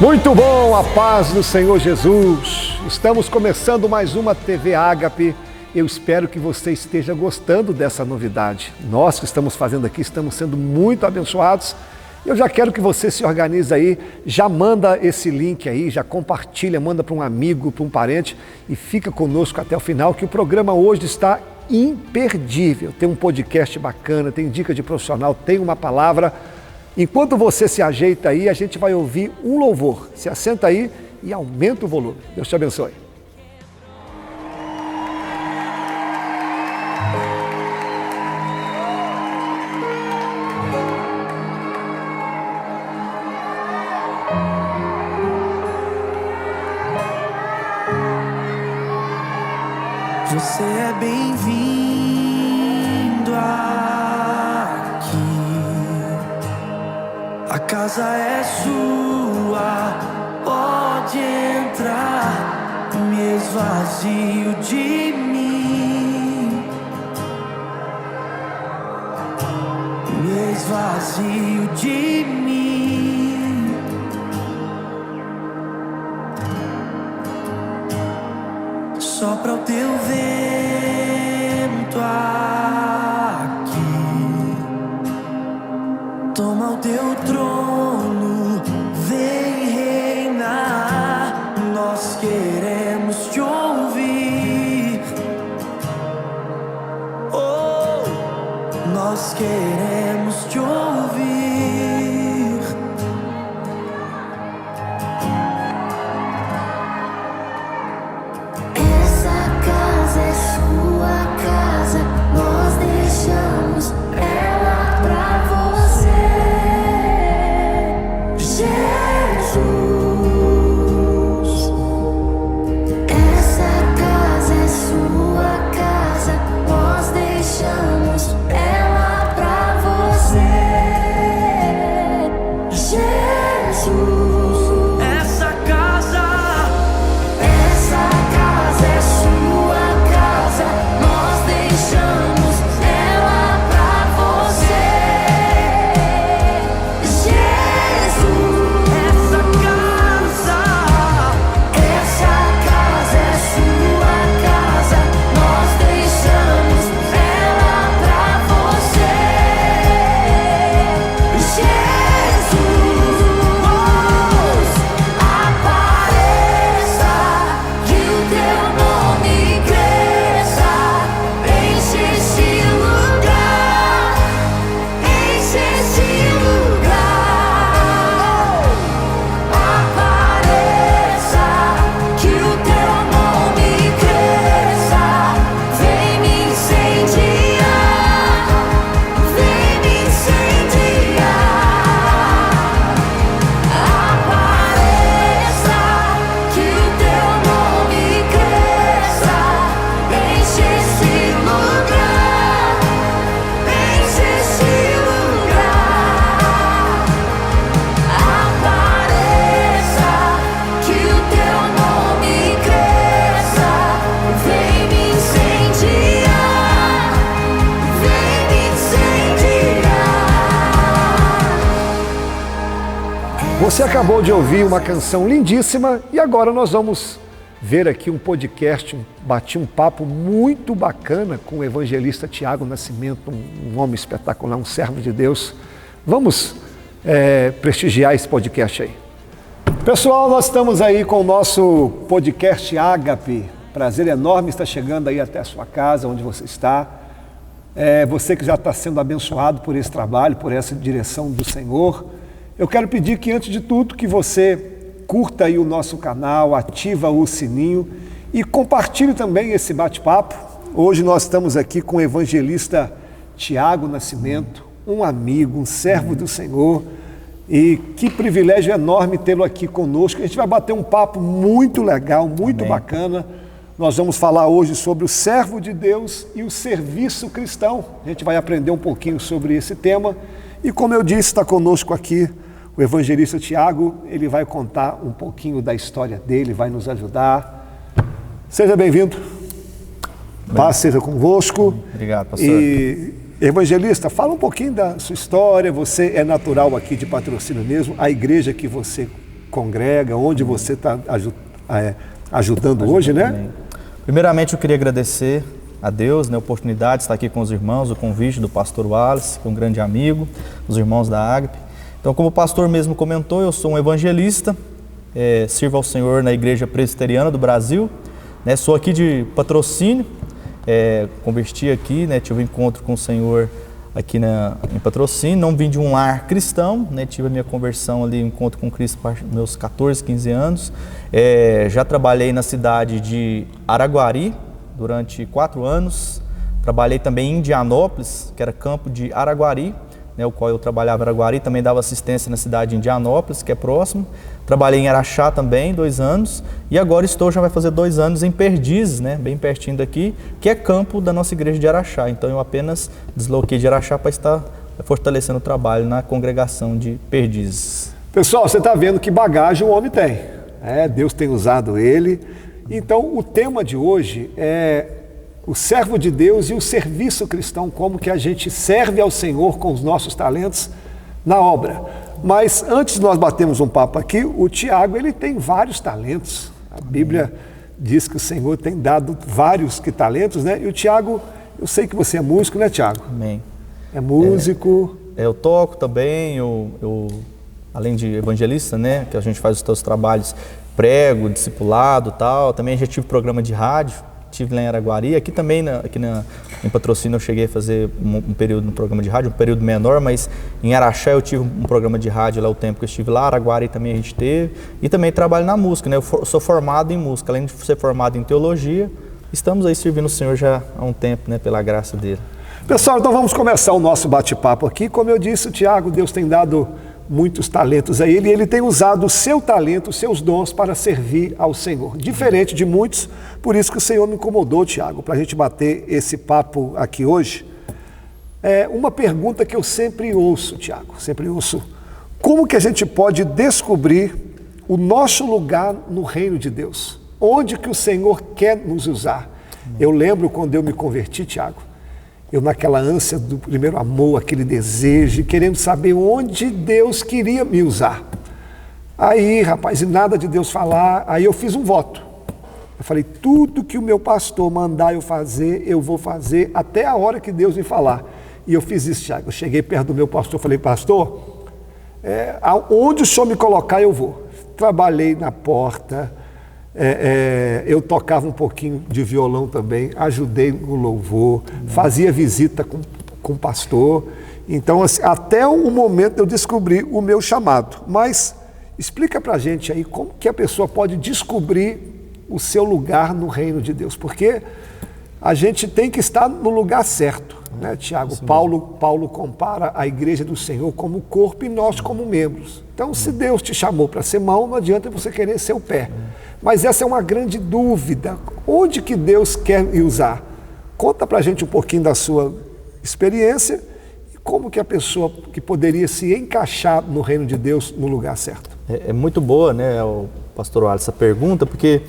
Muito bom, a paz do Senhor Jesus. Estamos começando mais uma TV Ágape. Eu espero que você esteja gostando dessa novidade. Nós que estamos fazendo aqui estamos sendo muito abençoados. Eu já quero que você se organize aí, já manda esse link aí, já compartilha, manda para um amigo, para um parente e fica conosco até o final, que o programa hoje está imperdível. Tem um podcast bacana, tem dica de profissional, tem uma palavra. Enquanto você se ajeita aí, a gente vai ouvir um louvor. Se assenta aí e aumenta o volume. Deus te abençoe. Você é bem-vindo aqui. A casa é sua, pode entrar. Me esvazio de mim, me esvazio de mim. Sopra o teu vento aqui, toma o teu trono, vem reinar. Nós queremos te ouvir, oh, nós queremos te ouvir. Essa casa é sua casa, nós deixamos ela pra você, Jesus. Essa casa é sua casa, nós deixamos ela pra você, Jesus. Essa casa É sua casa, nós deixamos ela pra você, Jesus. Essa casa Essa casa é sua casa, nós deixamos ela pra você, Jesus. Apareça, que o teu nome cresça, enche esse lugar, enche esse lugar. Apareça, que o teu nome cresça, vem me incendiar, vem me incendiar. Apareça, que o teu nome cresça, enche esse lugar, enche esse lugar. Apareça, que o teu nome cresça, vem me incendiar, vem me incendiar. Você acabou de ouvir uma canção lindíssima e agora nós vamos ver aqui um podcast, bati um papo muito bacana com o evangelista Tiago Nascimento, um homem espetacular, um servo de Deus. Vamos prestigiar esse podcast aí. Pessoal, nós estamos aí com o nosso podcast Ágape. Prazer enorme estar chegando aí até a sua casa, onde você está. Você que já está sendo abençoado por esse trabalho, por essa direção do Senhor. Eu quero pedir que, antes de tudo, que você curta aí o nosso canal, ativa o sininho e compartilhe também esse bate-papo. Hoje nós estamos aqui com o evangelista Tiago Nascimento, um amigo, um servo do Senhor. E que privilégio enorme tê-lo aqui conosco. A gente vai bater um papo muito legal, muito bacana. Nós vamos falar hoje sobre o servo de Deus e o serviço cristão. A gente vai aprender um pouquinho sobre esse tema. E como eu disse, está conosco aqui o evangelista Tiago. Ele vai contar um pouquinho da história dele, vai nos ajudar. Seja bem-vindo. Paz seja convosco. Obrigado, pastor. E evangelista, fala um pouquinho da sua história. Você é natural aqui de Patrocínio mesmo, a igreja que você congrega, onde você está ajudando hoje, né? Também. Primeiramente, eu queria agradecer a Deus, né, a oportunidade de estar aqui com os irmãos, o convite do pastor Wallace, que é um grande amigo, os irmãos da Ágape. Então, como o pastor mesmo comentou, eu sou um evangelista, sirvo ao Senhor na Igreja Presbiteriana do Brasil, né, sou aqui de Patrocínio, converti aqui, né, tive um encontro com o Senhor aqui em Patrocínio, não vim de um lar cristão, né, tive a minha conversão ali, encontro com Cristo aos meus 14, 15 anos, já trabalhei na cidade de Araguari durante 4 anos, trabalhei também em Indianópolis, que era campo de Araguari, né, o qual eu trabalhava em Araguari, também dava assistência na cidade de Indianópolis, que é próximo. Trabalhei em Araxá também, 2 anos, e agora já vai fazer 2 anos em Perdizes, né, bem pertinho daqui, que é campo da nossa igreja de Araxá. Então eu apenas desloquei de Araxá para estar fortalecendo o trabalho na congregação de Perdizes. Pessoal, você está vendo que bagagem o homem tem. Deus tem usado ele. Então o tema de hoje é o servo de Deus e o serviço cristão, como que a gente serve ao Senhor com os nossos talentos na obra. Mas antes de nós batermos um papo aqui, o Tiago, ele tem vários talentos. A Bíblia diz que o Senhor tem dado vários talentos, né? E o Tiago, eu sei que você é músico, né, Tiago? Amém. É músico. Eu toco também, eu além de evangelista, né, que a gente faz os seus trabalhos, prego, discipulado e tal, também já tive programa de rádio, tive lá em Araguari, aqui também, em Patrocínio eu cheguei a fazer um período no programa de rádio, um período menor, mas em Araxá eu tive um programa de rádio lá o tempo que eu estive lá, Araguari também a gente teve, e também trabalho na música, né, eu sou formado em música, além de ser formado em teologia, estamos aí servindo o Senhor já há um tempo, né, pela graça dele. Pessoal, então vamos começar o nosso bate-papo aqui. Como eu disse, o Tiago, Deus tem dado muitos talentos a ele, e ele tem usado o seu talento, os seus dons para servir ao Senhor. Diferente de muitos, por isso que o Senhor me incomodou, Tiago, para a gente bater esse papo aqui hoje. Uma pergunta que eu sempre ouço, Tiago, sempre ouço: como que a gente pode descobrir o nosso lugar no reino de Deus? Onde que o Senhor quer nos usar? Eu lembro quando eu me converti, Tiago, eu naquela ânsia do primeiro amor, aquele desejo, querendo saber onde Deus queria me usar. Aí, rapaz, e nada de Deus falar, aí eu fiz um voto. Eu falei, tudo que o meu pastor mandar eu vou fazer até a hora que Deus me falar. E eu fiz isso, Tiago. Eu cheguei perto do meu pastor, falei, pastor, onde o senhor me colocar, eu vou. Trabalhei na porta, eu tocava um pouquinho de violão também, ajudei no louvor, fazia visita com o pastor. Então, assim, até o momento eu descobri o meu chamado. Mas explica pra gente aí como que a pessoa pode descobrir o seu lugar no reino de Deus. Porque a gente tem que estar no lugar certo, né, Tiago? Paulo compara a igreja do Senhor como corpo e nós como membros. Então, se Deus te chamou para ser mão, não adianta você querer ser o pé. Mas essa é uma grande dúvida. Onde que Deus quer me usar? Conta pra gente um pouquinho da sua experiência e como que a pessoa que poderia se encaixar no reino de Deus no lugar certo. É muito boa, né, o pastor Wallace, essa pergunta, porque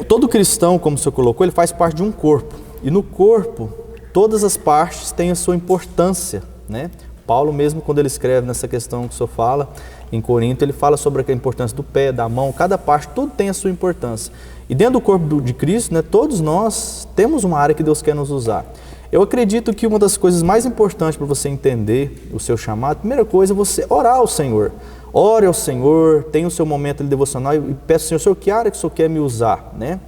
todo cristão, como o senhor colocou, ele faz parte de um corpo. E no corpo, todas as partes têm a sua importância, né? Paulo mesmo, quando ele escreve nessa questão que o senhor fala, em Corinto, ele fala sobre a importância do pé, da mão, cada parte, tudo tem a sua importância. E dentro do corpo de Cristo, né, todos nós temos uma área que Deus quer nos usar. Eu acredito que uma das coisas mais importantes para você entender o seu chamado, a primeira coisa é você orar ao Senhor. Ore ao Senhor, tenha o seu momento devocional e peça ao Senhor, que área que o Senhor quer me usar, né?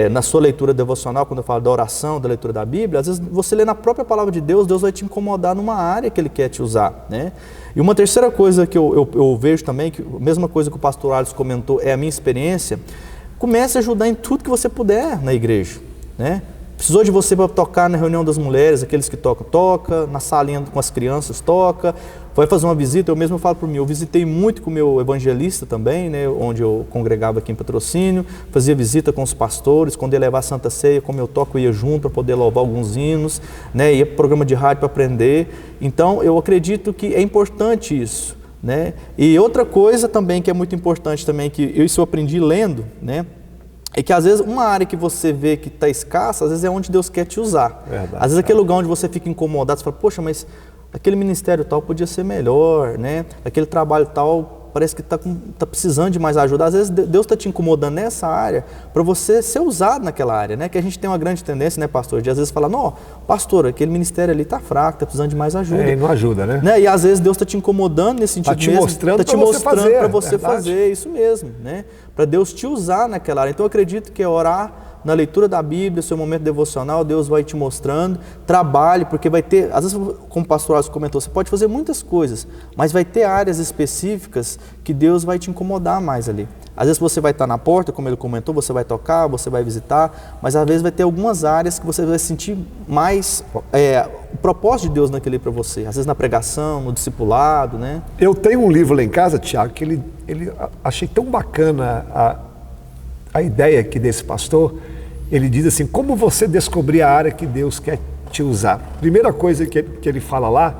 Na sua leitura devocional, quando eu falo da oração, da leitura da Bíblia, às vezes você lê na própria palavra de Deus, Deus vai te incomodar numa área que Ele quer te usar, né? E uma terceira coisa que eu vejo também, que a mesma coisa que o pastor Alisson comentou, é a minha experiência, comece a ajudar em tudo que você puder na igreja, né? Precisou de você para tocar na reunião das mulheres, aqueles que tocam, toca, na salinha com as crianças, toca, vai fazer uma visita, eu mesmo falo por mim, eu visitei muito com o meu evangelista também, né, onde eu congregava aqui em Patrocínio, fazia visita com os pastores, quando ia levar a Santa Ceia, como eu toco, eu ia junto para poder louvar alguns hinos, né, ia para o programa de rádio para aprender, então eu acredito que é importante isso, né, e outra coisa também que é muito importante também, que isso eu aprendi lendo, né, é que às vezes uma área que você vê que está escassa, às vezes é onde Deus quer te usar. Verdade, às vezes aquele lugar onde você fica incomodado, você fala, poxa, mas aquele ministério tal podia ser melhor, né? Aquele trabalho tal parece que tá precisando de mais ajuda. Às vezes Deus está te incomodando nessa área para você ser usado naquela área, né? Que a gente tem uma grande tendência, né, pastor, de às vezes falar, não, pastor, aquele ministério ali está fraco, está precisando de mais ajuda. E não ajuda, né? E às vezes Deus está te incomodando nesse sentido mesmo. Está te mostrando para você fazer isso mesmo, né? Para Deus te usar naquela área. Então eu acredito que é orar na leitura da Bíblia, seu momento devocional, Deus vai te mostrando, trabalhe, porque vai ter, às vezes, como o pastor Alisson comentou, você pode fazer muitas coisas, mas vai ter áreas específicas que Deus vai te incomodar mais ali. Às vezes você vai estar na porta, como ele comentou, você vai tocar, você vai visitar, mas às vezes vai ter algumas áreas que você vai sentir mais o propósito de Deus naquele para você. Às vezes na pregação, no discipulado, né? Eu tenho um livro lá em casa, Tiago, que ele achei tão bacana a ideia aqui desse pastor. Ele diz assim, como você descobrir a área que Deus quer te usar? Primeira coisa que ele fala lá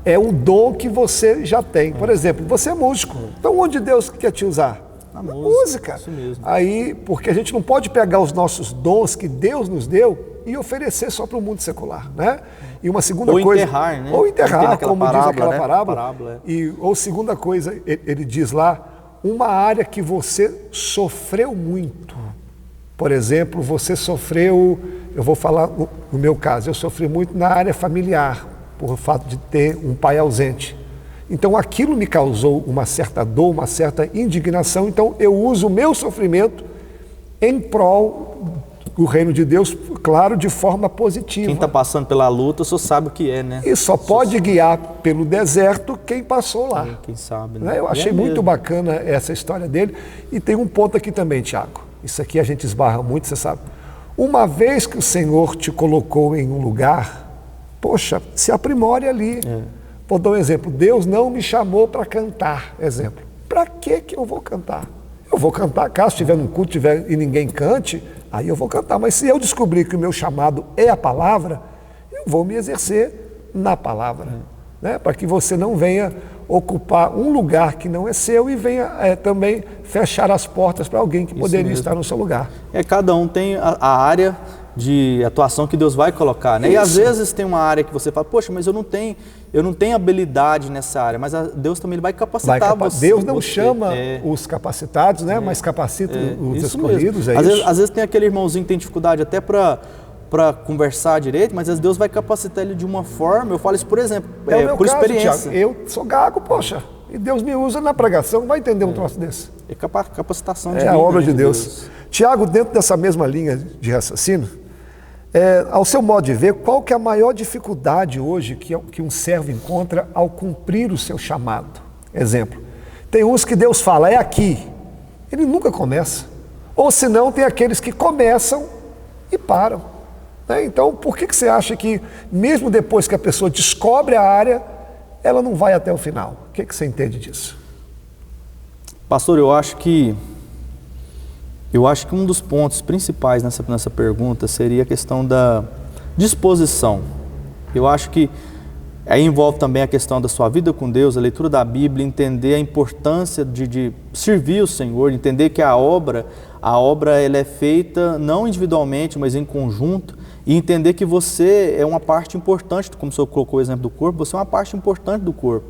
é o dom que você já tem. Por exemplo, você é músico, então onde Deus quer te usar? Na música. Isso mesmo. Aí, porque a gente não pode pegar os nossos dons que Deus nos deu e oferecer só para o mundo secular, né? E uma segunda coisa... Enterrar, né? Ou enterrar, como diz aquela né? parábola. Ou segunda coisa, ele diz lá, uma área que você sofreu muito. Por exemplo, você sofreu, eu vou falar no meu caso, eu sofri muito na área familiar, por fato de ter um pai ausente. Então aquilo me causou uma certa dor, uma certa indignação, então eu uso o meu sofrimento em prol do reino de Deus, claro, de forma positiva. Quem está passando pela luta só sabe o que é, né? E só pode guiar pelo deserto quem passou lá. Quem sabe, né? Eu achei muito bacana essa história dele. E tem um ponto aqui também, Tiago. Isso aqui a gente esbarra muito, você sabe. Uma vez que o Senhor te colocou em um lugar, poxa, se aprimore ali. Vou dar um exemplo. Deus não me chamou para cantar, exemplo. Para que eu vou cantar? Eu vou cantar, caso estiver num culto e ninguém cante, aí eu vou cantar. Mas se eu descobrir que o meu chamado é a palavra, eu vou me exercer na palavra. Né? Para que você não venha ocupar um lugar que não é seu e venha também fechar as portas para alguém que poderia estar no seu lugar. Cada um tem a área de atuação que Deus vai colocar, né? E às vezes tem uma área que você fala, poxa, mas eu não tenho habilidade nessa área, mas Deus também vai capacitar você. Deus não chama os capacitados, né? Mas capacita os escolhidos. Às vezes tem aquele irmãozinho que tem dificuldade até para conversar direito, mas às vezes Deus vai capacitar ele de uma forma, eu falo isso por exemplo, por experiência. Thiago, eu sou gago, poxa, e Deus me usa na pregação, vai entender um troço desse. É capacitação de vida. É a obra de Deus. Tiago, dentro dessa mesma linha de raciocínio, ao seu modo de ver, qual que é a maior dificuldade hoje que um servo encontra ao cumprir o seu chamado? Exemplo, tem uns que Deus fala, é aqui, ele nunca começa. Ou senão tem aqueles que começam e param. Então, por que você acha que, mesmo depois que a pessoa descobre a área, ela não vai até o final? O que você entende disso? Pastor, eu acho que um dos pontos principais nessa pergunta seria a questão da disposição. Eu acho que aí envolve também a questão da sua vida com Deus, a leitura da Bíblia, entender a importância de servir o Senhor, entender que a obra ela é feita não individualmente, mas em conjunto, e entender que você é uma parte importante, como o senhor colocou o exemplo do corpo, você é uma parte importante do corpo.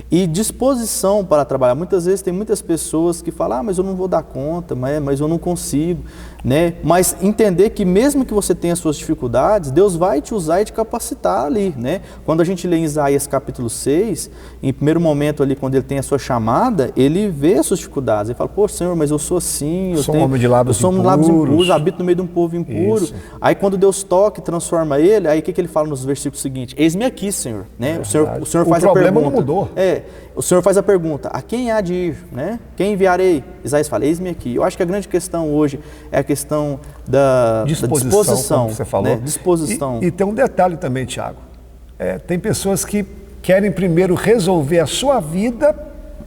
E disposição para trabalhar. Muitas vezes tem muitas pessoas que falam, mas eu não vou dar conta, mas eu não consigo, né? Mas entender que mesmo que você tenha suas dificuldades, Deus vai te usar e te capacitar ali, né? Quando a gente lê em Isaías capítulo 6, em primeiro momento ali, quando ele tem a sua chamada, ele vê as suas dificuldades. Ele fala, pô, Senhor, mas eu sou assim, eu sou um homem de lábios impuros, habito no meio de um povo impuro. Isso. Aí quando Deus toca e transforma ele, aí o que ele fala nos versículos seguintes? Eis-me aqui, Senhor, né? O Senhor faz a pergunta. O problema não mudou. O Senhor faz a pergunta, a quem há de ir, né? Quem enviarei? Isaías fala, eis-me aqui. Eu acho que a grande questão hoje é a questão da disposição, como você falou. Né? Disposição. E tem um detalhe também, Tiago. Tem pessoas que querem primeiro resolver a sua vida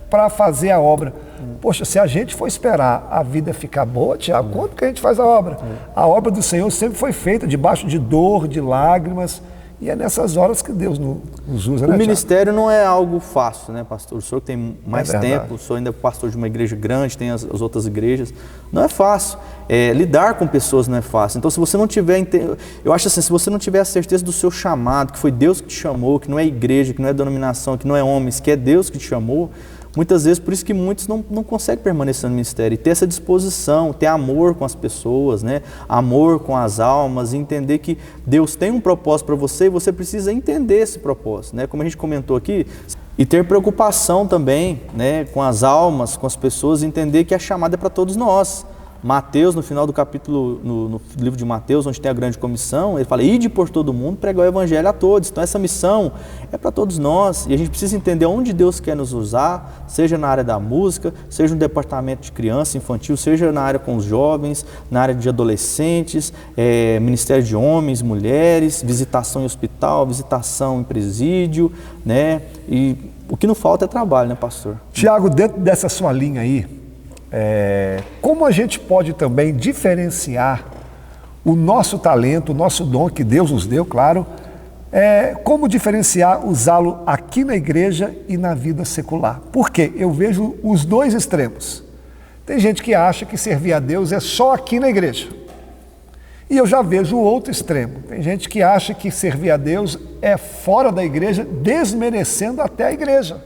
para fazer a obra. Poxa, se a gente for esperar a vida ficar boa, Tiago, quando que a gente faz a obra? A obra do Senhor sempre foi feita debaixo de dor, de lágrimas. E é nessas horas que Deus nos usa, né, O ministério não é algo fácil, né, pastor? O senhor tem mais tempo, o senhor ainda é pastor de uma igreja grande, tem as outras igrejas. Não é fácil. Lidar com pessoas não é fácil. Então, se você não tiver... Eu acho assim, se você não tiver a certeza do seu chamado, que foi Deus que te chamou, que não é igreja, que não é denominação, que não é homens, que é Deus que te chamou, Muitas vezes, por isso que muitos não conseguem permanecer no ministério. E ter essa disposição, ter amor com as pessoas, né? Amor com as almas, e entender que Deus tem um propósito para você e você precisa entender esse propósito, né? Como a gente comentou aqui, e ter preocupação também, né? Com as almas, com as pessoas, entender que a chamada é para todos nós. Mateus, no final do capítulo, no livro de Mateus, onde tem a grande comissão, ele fala, ide por todo mundo, pregar o evangelho a todos. Então essa missão é para todos nós, e a gente precisa entender onde Deus quer nos usar, seja na área da música, seja no departamento de criança, infantil, seja na área com os jovens, na área de adolescentes, ministério de homens, mulheres, visitação em hospital, visitação em presídio, né? E o que não falta é trabalho, né, pastor? Tiago, dentro dessa sua linha aí, como a gente pode também diferenciar o nosso talento, o nosso dom que Deus nos deu, claro, como diferenciar, usá-lo aqui na igreja e na vida secular? Porque eu vejo os dois extremos. Tem gente que acha que servir a Deus é só aqui na igreja. E eu já vejo o outro extremo. Tem gente que acha que servir a Deus é fora da igreja, desmerecendo até a igreja.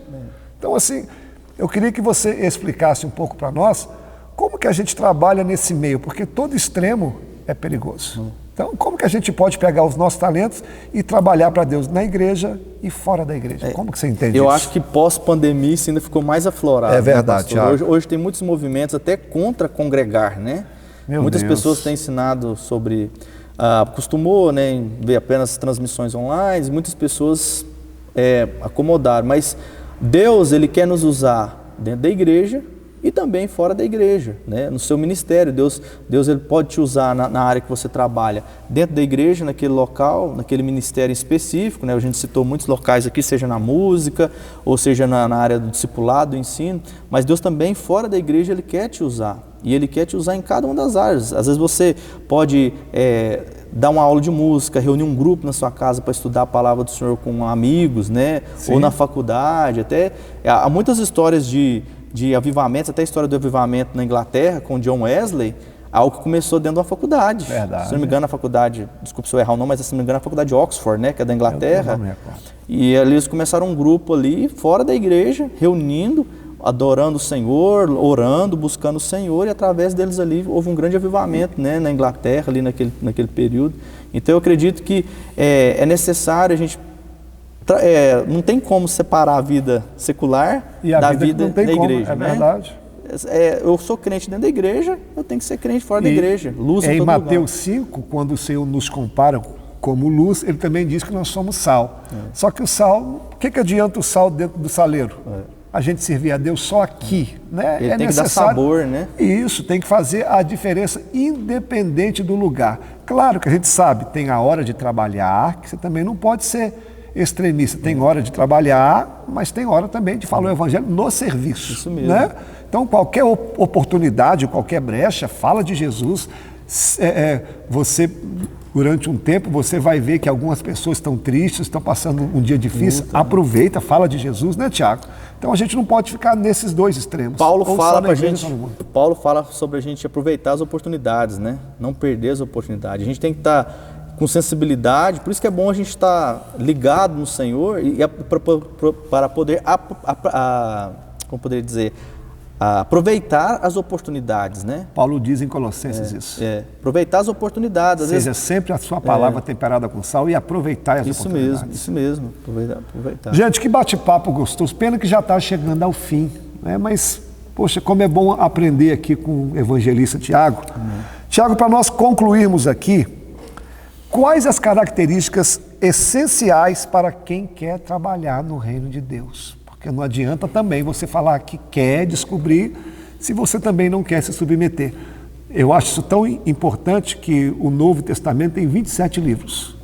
Então, assim, eu queria que você explicasse um pouco para nós como que a gente trabalha nesse meio, porque todo extremo é perigoso. Então, como que a gente pode pegar os nossos talentos e trabalhar para Deus na igreja e fora da igreja? Como que você entende isso? Eu acho que pós-pandemia isso ainda ficou mais aflorado. É verdade, né, hoje tem muitos movimentos até contra congregar, né? Muitas pessoas têm ensinado sobre... acostumou, né, ver apenas transmissões online, muitas pessoas acomodaram, mas Deus, Ele quer nos usar dentro da igreja e também fora da igreja, né? No seu ministério. Deus Ele pode te usar na área que você trabalha, dentro da igreja, naquele local, naquele ministério específico, né? A gente citou muitos locais aqui, seja na música, ou seja na área do discipulado, do ensino, mas Deus também fora da igreja, Ele quer te usar, e Ele quer te usar em cada uma das áreas. Às vezes você pode dar uma aula de música, reunir um grupo na sua casa para estudar a palavra do Senhor com amigos, né? Sim. Ou na faculdade, até há muitas histórias de avivamentos, até a história do avivamento na Inglaterra com John Wesley, algo que começou dentro de uma faculdade. Verdade. Se não me engano, a faculdade, desculpe se eu errar o nome, mas se não me engano, a faculdade de Oxford, né, que é da Inglaterra. E ali eles começaram um grupo ali, fora da igreja, reunindo, adorando o Senhor, orando, buscando o Senhor, e através deles ali houve um grande avivamento, né, na Inglaterra, ali naquele período. Então eu acredito que é necessário a gente... não tem como separar a vida secular da vida da igreja. É verdade. Eu sou crente dentro da igreja, eu tenho que ser crente fora da igreja. Luz em todo lugar. Em Mateus 5, quando o Senhor nos compara como luz, Ele também diz que nós somos sal. Só que o sal, o que adianta o sal dentro do saleiro? A gente servir a Deus só aqui, né? Ele tem que dar sabor, né? Isso, tem que fazer a diferença independente do lugar. Claro que a gente sabe, tem a hora de trabalhar, que você também não pode ser extremista. Tem hora de trabalhar, mas tem hora também de falar o evangelho no serviço. Isso mesmo. Né? Então, qualquer oportunidade, qualquer brecha, fala de Jesus. Você, durante um tempo, você vai ver que algumas pessoas estão tristes, estão passando um dia difícil. Aproveita, fala de Jesus, né, Tiago? Então, a gente não pode ficar nesses dois extremos. Paulo fala sobre a gente aproveitar as oportunidades, né? Não perder as oportunidades. A gente tem que estar com sensibilidade, por isso que é bom a gente estar ligado no Senhor para poder, como poderia dizer, aproveitar as oportunidades, né? Paulo diz em Colossenses isso. Aproveitar as oportunidades. Seja sempre a sua palavra temperada com sal e aproveitar as oportunidades. Isso mesmo, aproveitar. Gente, que bate-papo gostoso. Pena que já está chegando ao fim, né? Mas, poxa, como é bom aprender aqui com o evangelista Tiago. Tiago, para nós concluirmos aqui, quais as características essenciais para quem quer trabalhar no reino de Deus? Porque não adianta também você falar que quer descobrir se você também não quer se submeter. Eu acho isso tão importante que o Novo Testamento tem 27 livros.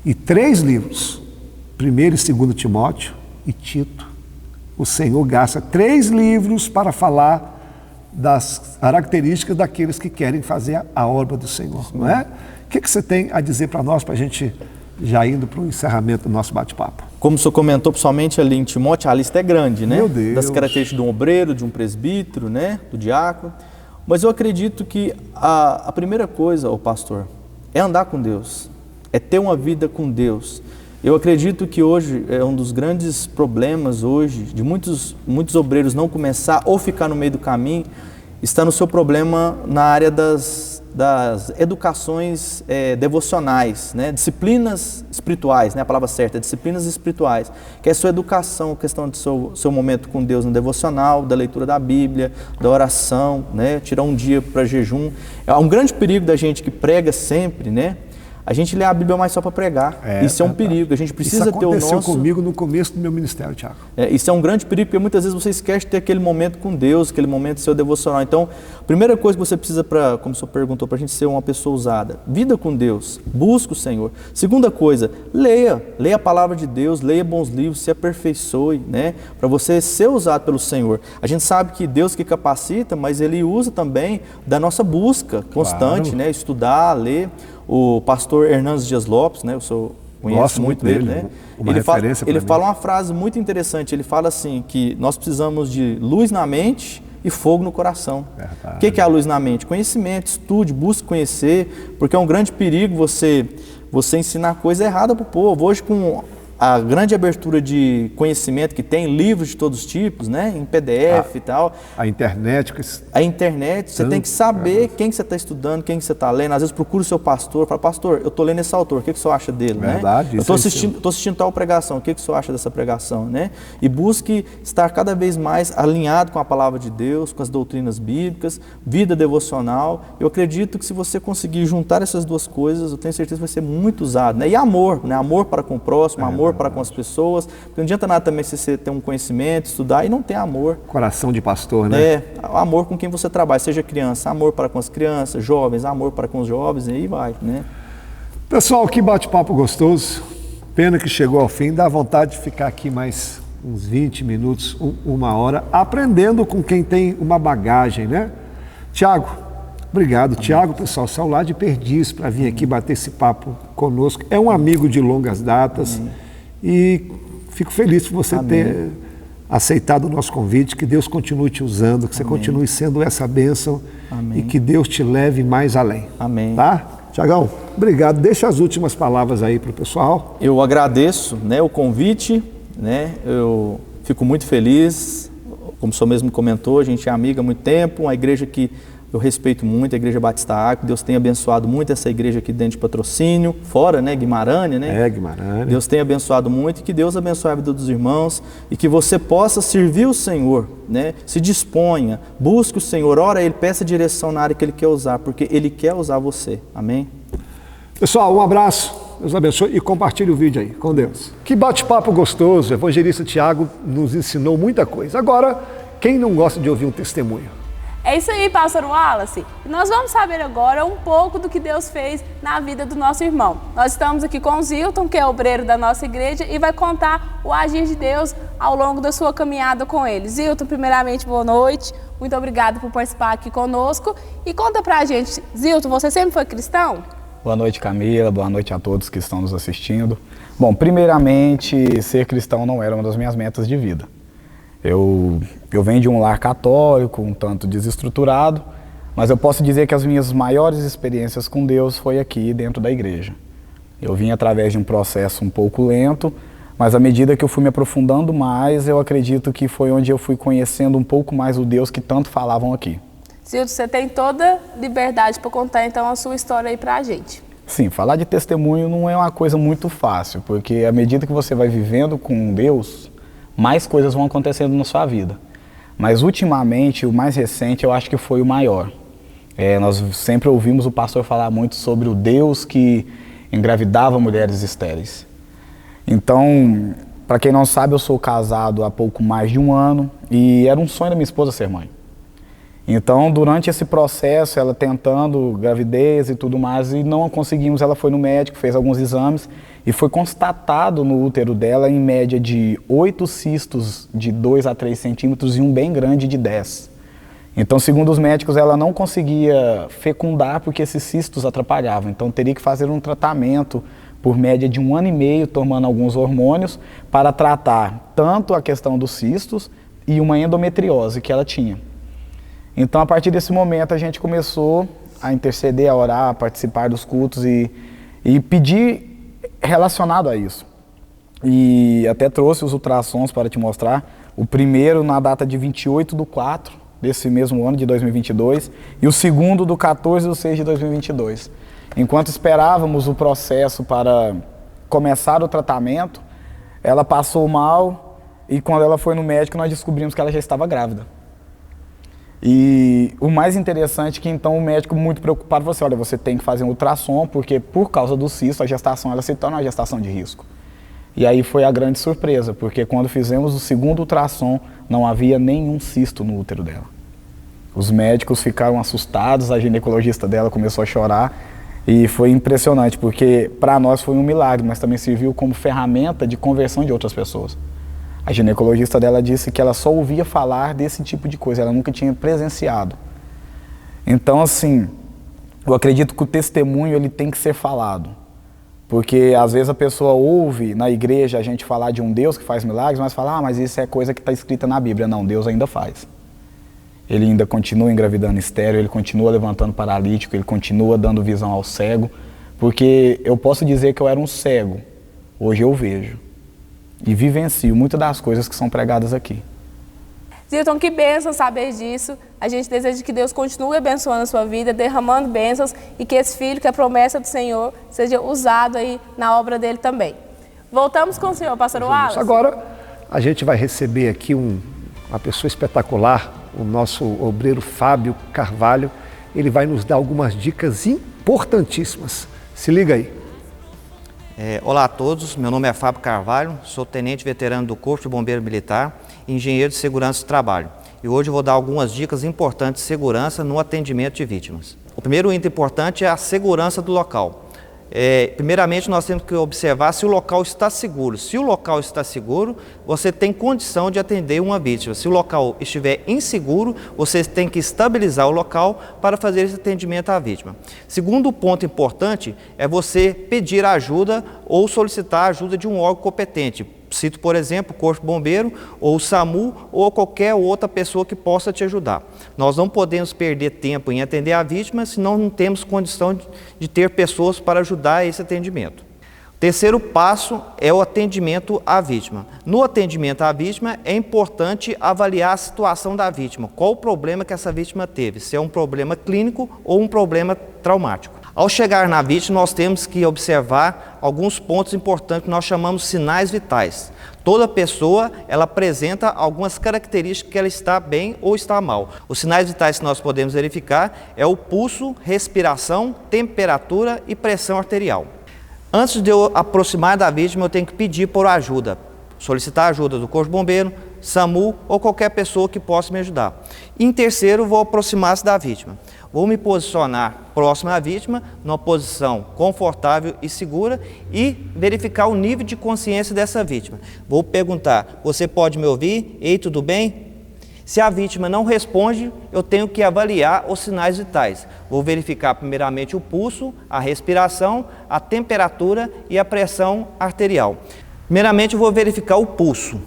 E 3 livros, 1º e 2º Timóteo e Tito. O Senhor gasta 3 livros para falar das características daqueles que querem fazer a obra do Senhor, não é? O que você tem a dizer para nós, para a gente já indo para o encerramento do nosso bate-papo? Como o senhor comentou, principalmente ali em Timóteo, a lista é grande, né? Meu Deus. Das características de um obreiro, de um presbítero, né? Do diácono. Mas eu acredito que a primeira coisa, pastor, é andar com Deus, é ter uma vida com Deus. Eu acredito que hoje é um dos grandes problemas hoje de muitos obreiros não começar ou ficar no meio do caminho, está no seu problema na área das educações devocionais, né? Disciplinas espirituais, né? A palavra certa é disciplinas espirituais, que é a sua educação, a questão do seu momento com Deus no devocional, da leitura da Bíblia, da oração, né? Tirar um dia para jejum. É um grande perigo da gente que prega sempre, né? A gente lê a Bíblia mais só para pregar. Isso é um perigo. A gente precisa ter o nosso... Isso aconteceu comigo no começo do meu ministério, Tiago. Isso é um grande perigo, porque muitas vezes você esquece de ter aquele momento com Deus, aquele momento seu devocional. Então, a primeira coisa que você precisa para, como o senhor perguntou, para a gente ser uma pessoa usada, vida com Deus, busca o Senhor. Segunda coisa, leia a palavra de Deus, leia bons livros, se aperfeiçoe, né? Para você ser usado pelo Senhor. A gente sabe que Deus que capacita, mas Ele usa também da nossa busca constante, né? Estudar, ler. O pastor Hernandes Dias Lopes, né, eu conheço muito dele, né? Ele fala uma frase muito interessante, ele fala assim, que nós precisamos de luz na mente e fogo no coração. O que é a luz na mente? Conhecimento, estude, busque conhecer, porque é um grande perigo você ensinar coisa errada para o povo. Hoje, com a grande abertura de conhecimento que tem, livros de todos os tipos, né, em PDF e tal. A internet, você tem que saber quem que você está estudando, quem que você está lendo. Às vezes procura o seu pastor, fala, pastor, eu estou lendo esse autor, o que o senhor acha dele? Verdade, né? Eu estou assistindo tal pregação, o que o senhor acha dessa pregação? Né? E busque estar cada vez mais alinhado com a palavra de Deus, com as doutrinas bíblicas, vida devocional. Eu acredito que se você conseguir juntar essas duas coisas, eu tenho certeza que vai ser muito usado. Né? E amor, né? Amor para com o próximo, amor para com as pessoas, porque não adianta nada também se você ter um conhecimento, estudar e não ter amor. Coração de pastor, né? Amor com quem você trabalha, seja criança, amor para com as crianças, jovens, amor para com os jovens, e aí vai, né? Pessoal, que bate-papo gostoso, pena que chegou ao fim, dá vontade de ficar aqui mais uns 20 minutos, uma hora, aprendendo com quem tem uma bagagem, né? Tiago, obrigado. Tiago, pessoal, saiu lá de Perdiz para vir aqui bater esse papo conosco, é um amigo de longas datas. E fico feliz por você ter aceitado o nosso convite, que Deus continue te usando, que você continue sendo essa bênção e que Deus te leve mais além. Amém. Tá? Tiagão, obrigado. Deixa as últimas palavras aí para o pessoal. Eu agradeço, né, o convite, né, eu fico muito feliz, como o senhor mesmo comentou, a gente é amiga há muito tempo, uma igreja que eu respeito muito, a Igreja Batista Arco. Deus tem abençoado muito essa igreja aqui dentro de Patrocínio, fora, né, Guimarães, né? Guimarães. Deus tem abençoado muito e que Deus abençoe a vida dos irmãos e que você possa servir o Senhor, né? Se disponha, busque o Senhor, ora a Ele, peça direção na área que Ele quer usar, porque Ele quer usar você. Amém? Pessoal, um abraço, Deus abençoe e compartilhe o vídeo aí, com Deus. Que bate-papo gostoso, o evangelista Tiago nos ensinou muita coisa. Agora, quem não gosta de ouvir um testemunho? É isso aí, pastor Wallace. Nós vamos saber agora um pouco do que Deus fez na vida do nosso irmão. Nós estamos aqui com o Zilton, que é obreiro da nossa igreja, e vai contar o agir de Deus ao longo da sua caminhada com ele. Zilton, primeiramente, boa noite. Muito obrigado por participar aqui conosco. E conta pra gente, Zilton, você sempre foi cristão? Boa noite, Camila. Boa noite a todos que estão nos assistindo. Bom, primeiramente, ser cristão não era uma das minhas metas de vida. Eu venho de um lar católico, um tanto desestruturado, mas eu posso dizer que as minhas maiores experiências com Deus foi aqui dentro da igreja. Eu vim através de um processo um pouco lento, mas à medida que eu fui me aprofundando mais, eu acredito que foi onde eu fui conhecendo um pouco mais o Deus que tanto falavam aqui. Zilton, você tem toda liberdade para contar então a sua história aí pra gente. Sim, falar de testemunho não é uma coisa muito fácil, porque à medida que você vai vivendo com Deus, mais coisas vão acontecendo na sua vida. Mas ultimamente, o mais recente, eu acho que foi o maior. Nós sempre ouvimos o pastor falar muito sobre o Deus que engravidava mulheres estéreis. Então, para quem não sabe, eu sou casado há pouco mais de um ano e era um sonho da minha esposa ser mãe. Então, durante esse processo, ela tentando gravidez e tudo mais, e não conseguimos, ela foi no médico, fez alguns exames, e foi constatado no útero dela, em média, de 8 cistos de 2 a 3 centímetros e um bem grande de 10. Então, segundo os médicos, ela não conseguia fecundar porque esses cistos atrapalhavam. Então, teria que fazer um tratamento por média de 1 ano e meio, tomando alguns hormônios, para tratar tanto a questão dos cistos e uma endometriose que ela tinha. Então, a partir desse momento, a gente começou a interceder, a orar, a participar dos cultos e pedir relacionado a isso. e até trouxe os ultrassons para te mostrar. O primeiro na data de 28/4 desse mesmo ano, de 2022, e o segundo do 14/6 de 2022. Enquanto esperávamos o processo para começar o tratamento, ela passou mal e quando ela foi no médico nós descobrimos que ela já estava grávida. E o mais interessante é que então o médico, muito preocupado, falou assim: olha, você tem que fazer um ultrassom, porque por causa do cisto a gestação ela se torna uma gestação de risco. E aí foi a grande surpresa, porque quando fizemos o segundo ultrassom não havia nenhum cisto no útero dela. Os médicos ficaram assustados, a ginecologista dela começou a chorar e foi impressionante, porque para nós foi um milagre, mas também serviu como ferramenta de conversão de outras pessoas. A ginecologista dela disse que ela só ouvia falar desse tipo de coisa, ela nunca tinha presenciado. Então, assim, eu acredito que o testemunho ele tem que ser falado. Porque às vezes a pessoa ouve na igreja a gente falar de um Deus que faz milagres, mas fala, mas isso é coisa que está escrita na Bíblia. Não, Deus ainda faz. Ele ainda continua engravidando estéril, ele continua levantando paralítico, ele continua dando visão ao cego. Porque eu posso dizer que eu era um cego, hoje eu vejo. E vivencio muitas das coisas que são pregadas aqui. Zilton, que bênção saber disso. A gente deseja que Deus continue abençoando a sua vida, derramando bênçãos e que esse filho, que é a promessa do Senhor, seja usado aí na obra dele também. Voltamos com o senhor, pastor Wallace. Agora a gente vai receber aqui uma pessoa espetacular, o nosso obreiro Fábio Carvalho. Ele vai nos dar algumas dicas importantíssimas. Se liga aí. Olá a todos, meu nome é Fábio Carvalho, sou tenente veterano do Corpo de Bombeiro Militar e engenheiro de segurança do trabalho. E hoje eu vou dar algumas dicas importantes de segurança no atendimento de vítimas. O primeiro item importante é a segurança do local. Primeiramente, nós temos que observar se o local está seguro. Se o local está seguro, você tem condição de atender uma vítima. Se o local estiver inseguro, você tem que estabilizar o local para fazer esse atendimento à vítima. Segundo ponto importante é você pedir ajuda ou solicitar a ajuda de um órgão competente. Cito, por exemplo, o Corpo Bombeiro, ou o SAMU, ou qualquer outra pessoa que possa te ajudar. Nós não podemos perder tempo em atender a vítima se não temos condição de ter pessoas para ajudar esse atendimento. O terceiro passo é o atendimento à vítima. No atendimento à vítima, é importante avaliar a situação da vítima. Qual o problema que essa vítima teve? Se é um problema clínico ou um problema traumático. Ao chegar na vítima, nós temos que observar alguns pontos importantes que nós chamamos de sinais vitais. Toda pessoa, ela apresenta algumas características que ela está bem ou está mal. Os sinais vitais que nós podemos verificar é o pulso, respiração, temperatura e pressão arterial. Antes de eu aproximar da vítima, eu tenho que pedir por ajuda, solicitar a ajuda do Corpo de Bombeiro, SAMU ou qualquer pessoa que possa me ajudar. E em terceiro, vou aproximar-se da vítima. Vou me posicionar próximo à vítima, numa posição confortável e segura e verificar o nível de consciência dessa vítima. Vou perguntar, você pode me ouvir? Ei, tudo bem? Se a vítima não responde, eu tenho que avaliar os sinais vitais. Vou verificar primeiramente o pulso, a respiração, a temperatura e a pressão arterial. Primeiramente, eu vou verificar o pulso.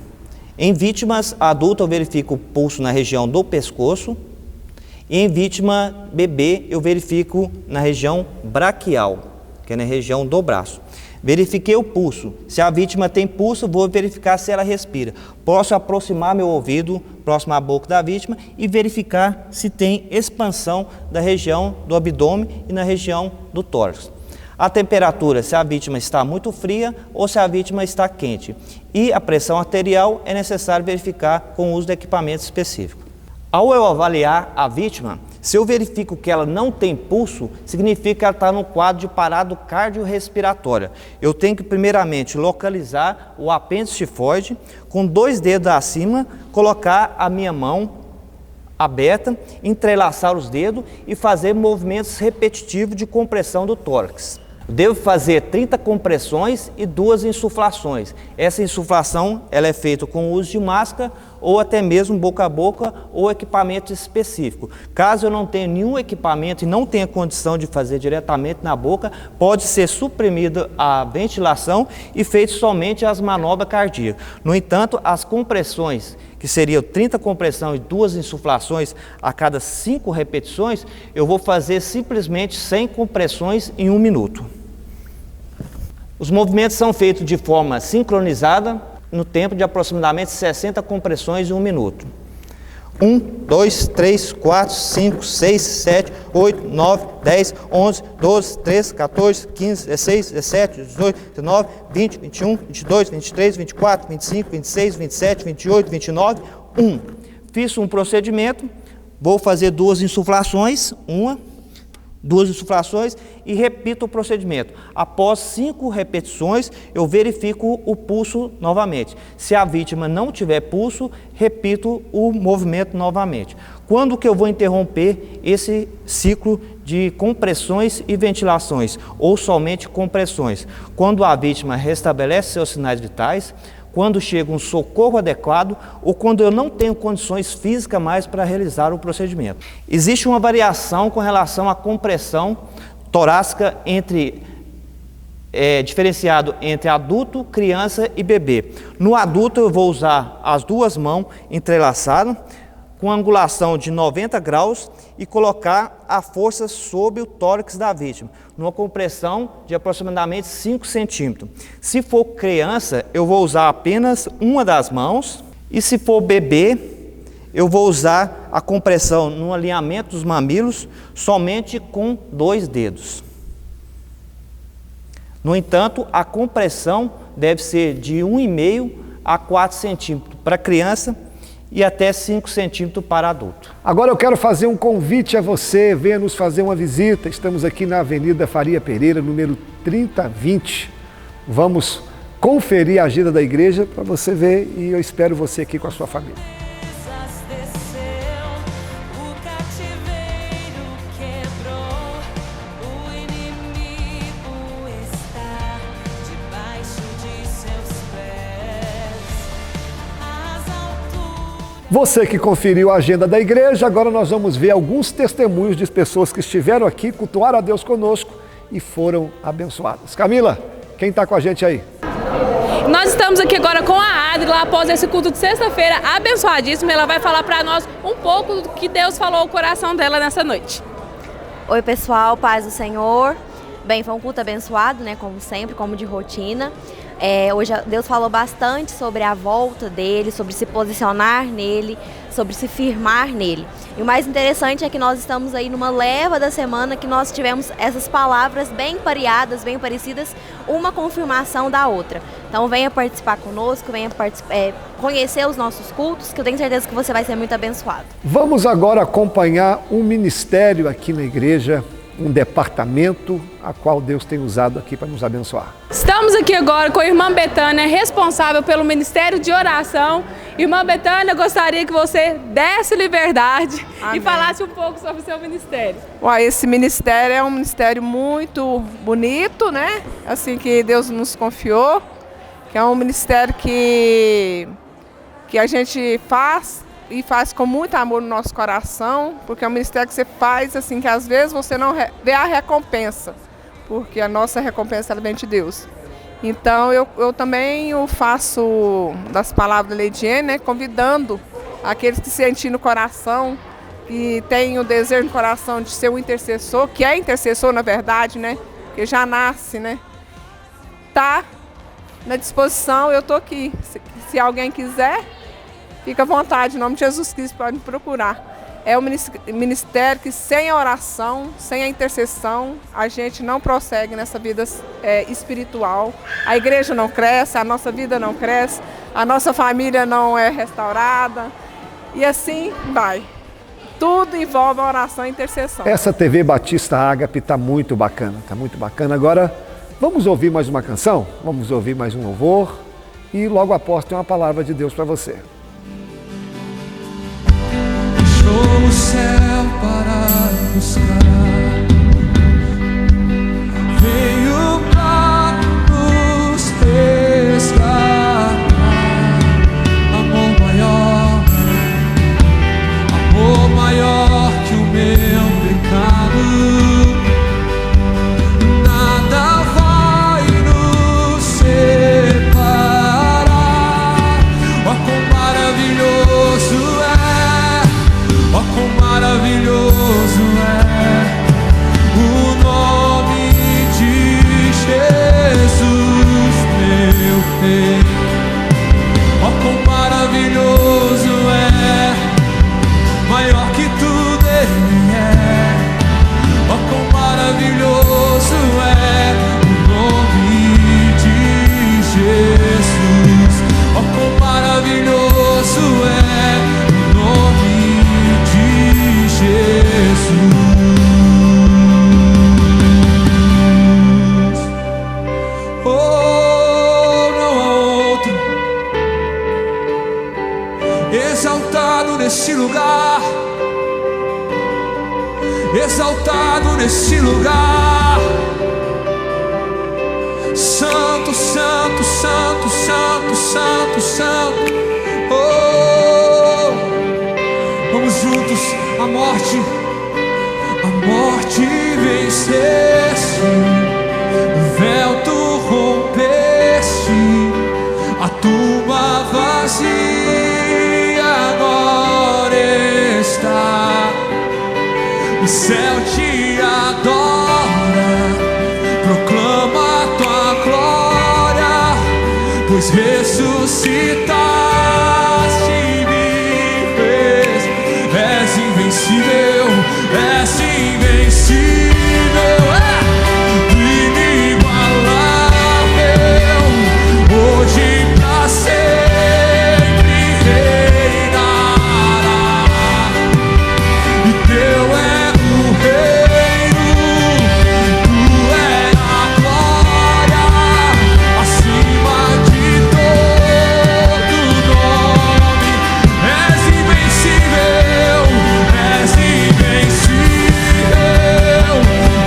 Em vítimas adultas, eu verifico o pulso na região do pescoço. E em vítima bebê, eu verifico na região braquial, que é na região do braço. Verifiquei o pulso. Se a vítima tem pulso, vou verificar se ela respira. Posso aproximar meu ouvido próximo à boca da vítima e verificar se tem expansão da região do abdômen e na região do tórax. A temperatura, se a vítima está muito fria ou se a vítima está quente. E a pressão arterial é necessário verificar com o uso de equipamento específico. Ao eu avaliar a vítima, se eu verifico que ela não tem pulso, significa que ela está no quadro de parada cardiorrespiratória. Eu tenho que primeiramente localizar o apêndice tifoide, com 2 dedos acima, colocar a minha mão aberta, entrelaçar os dedos e fazer movimentos repetitivos de compressão do tórax. Devo fazer 30 compressões e 2 insuflações. Essa insuflação ela é feita com o uso de máscara ou até mesmo boca a boca ou equipamento específico. Caso eu não tenha nenhum equipamento e não tenha condição de fazer diretamente na boca, pode ser suprimida a ventilação e feito somente as manobras cardíacas. No entanto, as compressões, que seriam 30 compressões e 2 insuflações a cada 5 repetições, eu vou fazer simplesmente 100 compressões em 1 minuto. Os movimentos são feitos de forma sincronizada no tempo de aproximadamente 60 compressões em 1 minuto. 1, 2, 3, 4, 5, 6, 7, 8, 9, 10, 11, 12, 13, 14, 15, 16, 17, 18, 19, 20, 21, 22, 23, 24, 25, 26, 27, 28, 29, 1. Fiz um procedimento, vou fazer 2 insuflações, 2 insuflações e repito o procedimento. Após 5 repetições, eu verifico o pulso novamente. Se a vítima não tiver pulso, repito o movimento novamente. Quando que eu vou interromper esse ciclo de compressões e ventilações, ou somente compressões? Quando a vítima restabelece seus sinais vitais, quando chega um socorro adequado ou quando eu não tenho condições físicas mais para realizar o procedimento. Existe uma variação com relação à compressão torácica diferenciado entre adulto, criança e bebê. No adulto eu vou usar as 2 mãos entrelaçadas com angulação de 90 graus e colocar a força sobre o tórax da vítima, numa compressão de aproximadamente 5 centímetros. Se for criança, eu vou usar apenas uma das mãos, e se for bebê, eu vou usar a compressão no alinhamento dos mamilos somente com 2 dedos. No entanto, a compressão deve ser de 1,5 a 4 centímetros para criança e até 5 centímetros para adulto. Agora eu quero fazer um convite a você, venha nos fazer uma visita. Estamos aqui na Avenida Faria Pereira, número 3020. Vamos conferir a agenda da igreja para você ver e eu espero você aqui com a sua família. Você que conferiu a agenda da igreja, agora nós vamos ver alguns testemunhos de pessoas que estiveram aqui, cultuaram a Deus conosco e foram abençoadas. Camila, quem está com a gente aí? Nós estamos aqui agora com a Adri, lá após esse culto de sexta-feira, abençoadíssima. Ela vai falar para nós um pouco do que Deus falou ao coração dela nessa noite. Oi pessoal, paz do Senhor. Bem, foi um culto abençoado, né, como sempre, como de rotina. Hoje Deus falou bastante sobre a volta dele, sobre se posicionar nele, sobre se firmar nele. E o mais interessante é que nós estamos aí numa leva da semana que nós tivemos essas palavras bem pareadas, bem parecidas, uma confirmação da outra. Então venha participar conosco, venha conhecer os nossos cultos, que eu tenho certeza que você vai ser muito abençoado. Vamos agora acompanhar um ministério aqui na igreja, um departamento a qual Deus tem usado aqui para nos abençoar. Estamos aqui agora com a irmã Betânia, responsável pelo Ministério de Oração. Irmã Betânia, gostaria que você desse liberdade e falasse um pouco sobre o seu ministério. Esse ministério é um ministério muito bonito, né? Assim que Deus nos confiou, que é um ministério que a gente faz e faz com muito amor no nosso coração, porque é um ministério que você faz assim que às vezes você não vê a recompensa, porque a nossa recompensa vem de Deus. Então eu também faço das palavras da Leidiane, né, convidando aqueles que sentem no coração, que têm o desejo no coração de ser um intercessor, que é intercessor na verdade, né, porque já nasce, né, tá na disposição, eu estou aqui. Se alguém quiser, fica à vontade, em nome de Jesus Cristo, pode me procurar. É um ministério que sem a oração, sem a intercessão, a gente não prossegue nessa vida espiritual. A igreja não cresce, a nossa vida não cresce, a nossa família não é restaurada e assim vai. Tudo envolve a oração e a intercessão. Essa TV Batista Ágape está muito bacana, está muito bacana. Agora, vamos ouvir mais uma canção? Vamos ouvir mais um louvor e logo após tem uma palavra de Deus para você. O céu para buscar, veio para nos resgatar. Amor maior que o meu pecado. Nada vai nos separar. Oh, quão maravilhoso é! Oh, quão maravilhoso é exaltado nesse lugar. Santo, santo, santo, santo, santo, santo. Oh, vamos juntos. A morte venceste, o véu tu rompeste, a tumba vazia agora está. O céu te adora, proclama tua glória, pois ressuscitaste e vives. És invencível, és invencível, inigualável, hoje pra sempre reinará. E teu é o reino, tu é a glória, acima de todo nome. És invencível, és invencível,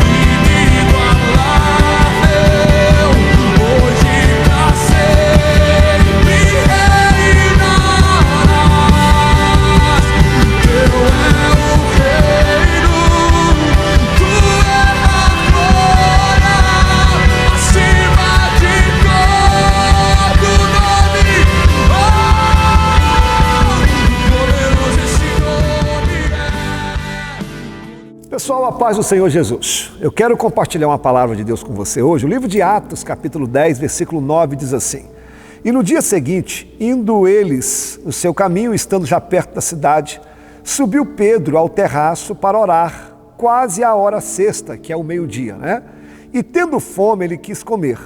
inigualável, hoje pra sempre reinarás. Teu é o reino, tu é a glória, acima de todo nome. Oh, poderoso esse nome é. Pessoal, a paz do Senhor Jesus. Eu quero compartilhar uma palavra de Deus com você hoje. O livro de Atos, capítulo 10, versículo 9, diz assim: E no dia seguinte, indo eles no seu caminho, estando já perto da cidade, subiu Pedro ao terraço para orar, quase à hora sexta, que é o meio-dia, né? E tendo fome, ele quis comer.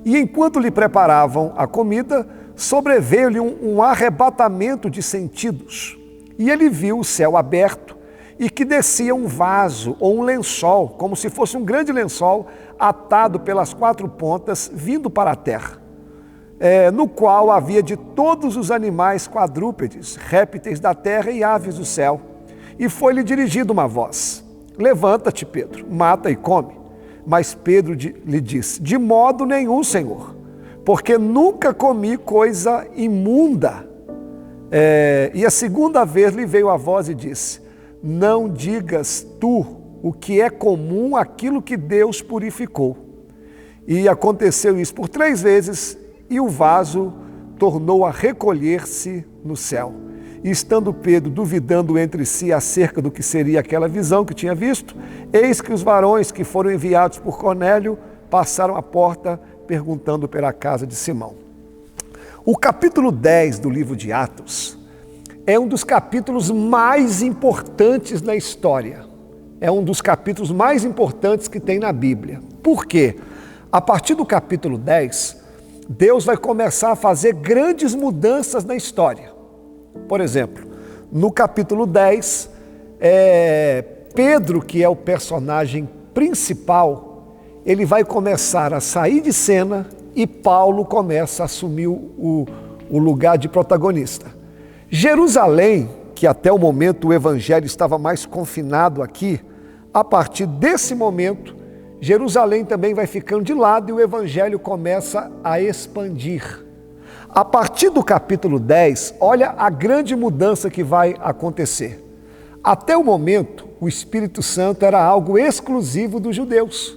E enquanto lhe preparavam a comida, sobreveio-lhe um arrebatamento de sentidos. E ele viu o céu aberto e que descia um vaso ou um lençol, como se fosse um grande lençol, atado pelas quatro pontas, vindo para a terra, no qual havia de todos os animais quadrúpedes, répteis da terra e aves do céu. E foi-lhe dirigida uma voz: Levanta-te, Pedro, mata e come. Mas Pedro lhe disse: De modo nenhum, Senhor, porque nunca comi coisa imunda. E a segunda vez lhe veio a voz e disse: Não digas tu o que é comum, aquilo que Deus purificou. E aconteceu isso por 3 vezes, e o vaso tornou a recolher-se no céu. E estando Pedro duvidando entre si acerca do que seria aquela visão que tinha visto, eis que os varões que foram enviados por Cornélio passaram a porta perguntando pela casa de Simão. O capítulo 10 do livro de Atos é um dos capítulos mais importantes na história. É um dos capítulos mais importantes que tem na Bíblia. Por quê? A partir do capítulo 10, Deus vai começar a fazer grandes mudanças na história. Por exemplo, no capítulo 10, Pedro, que é o personagem principal, ele vai começar a sair de cena e Paulo começa a assumir o lugar de protagonista. Jerusalém, que até o momento o evangelho estava mais confinado aqui, a partir desse momento, Jerusalém também vai ficando de lado e o evangelho começa a expandir. A partir do capítulo 10, olha a grande mudança que vai acontecer. Até o momento, o Espírito Santo era algo exclusivo dos judeus.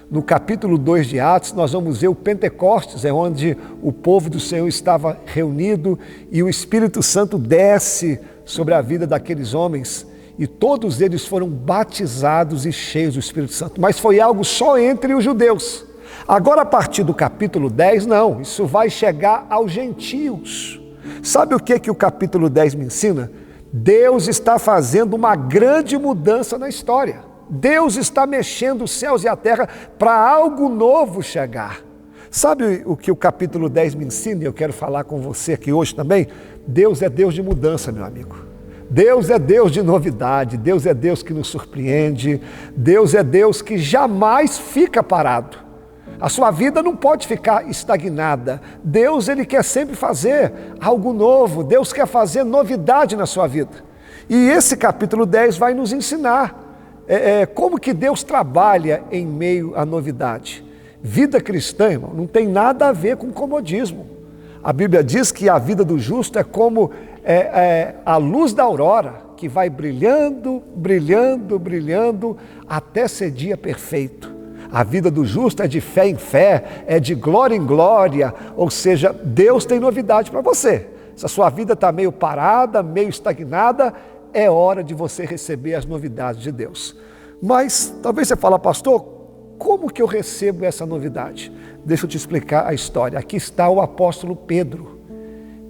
No capítulo 2 de Atos, nós vamos ver o Pentecostes, é onde o povo do Senhor estava reunido e o Espírito Santo desce sobre a vida daqueles homens e todos eles foram batizados e cheios do Espírito Santo. Mas foi algo só entre os judeus. Agora, a partir do capítulo 10, não, isso vai chegar aos gentios. Sabe o que o capítulo 10 me ensina? Deus está fazendo uma grande mudança na história. Deus está mexendo os céus e a terra para algo novo chegar. Sabe o que o capítulo 10 me ensina? E eu quero falar com você aqui hoje também. Deus é Deus de mudança, meu amigo. Deus é Deus de novidade. Deus é Deus que nos surpreende. Deus é Deus que jamais fica parado. A sua vida não pode ficar estagnada. Deus, Ele quer sempre fazer algo novo. Deus quer fazer novidade na sua vida. E esse capítulo 10 vai nos ensinar como que Deus trabalha em meio à novidade. Vida cristã, irmão, não tem nada a ver com comodismo. A Bíblia diz que a vida do justo é como a luz da aurora, que vai brilhando, brilhando, brilhando, até ser dia perfeito. A vida do justo é de fé em fé, é de glória em glória, ou seja, Deus tem novidade para você. Se a sua vida está meio parada, meio estagnada, é hora de você receber as novidades de Deus. Mas talvez você fale, pastor, como que eu recebo essa novidade? Deixa eu te explicar a história. Aqui está o apóstolo Pedro.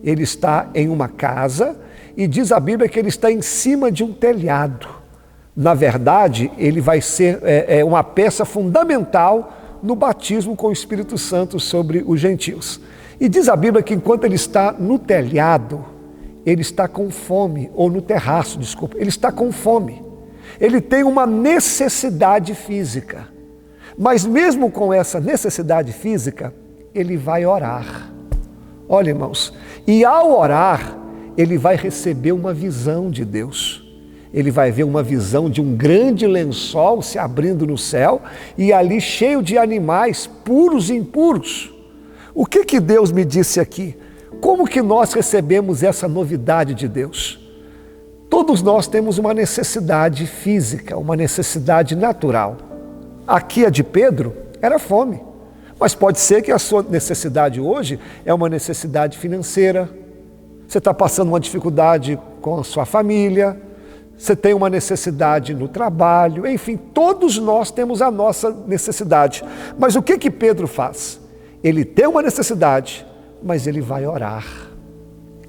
Ele está em uma casa e diz a Bíblia que ele está em cima de um telhado. Na verdade, ele vai ser uma peça fundamental no batismo com o Espírito Santo sobre os gentios. E diz a Bíblia que enquanto ele está no telhado, ele está com fome, ou no terraço, desculpa, ele está com fome. Ele tem uma necessidade física. Mas mesmo com essa necessidade física, ele vai orar. Olha, irmãos, e ao orar, ele vai receber uma visão de Deus. Ele vai ver uma visão de um grande lençol se abrindo no céu e ali cheio de animais puros e impuros. O que Deus me disse aqui? Como que nós recebemos essa novidade de Deus? Todos nós temos uma necessidade física, uma necessidade natural. Aqui a de Pedro era fome, mas pode ser que a sua necessidade hoje é uma necessidade financeira. Você está passando uma dificuldade com a sua família, você tem uma necessidade no trabalho, enfim, todos nós temos a nossa necessidade. Mas o que Pedro faz? Ele tem uma necessidade, mas ele vai orar,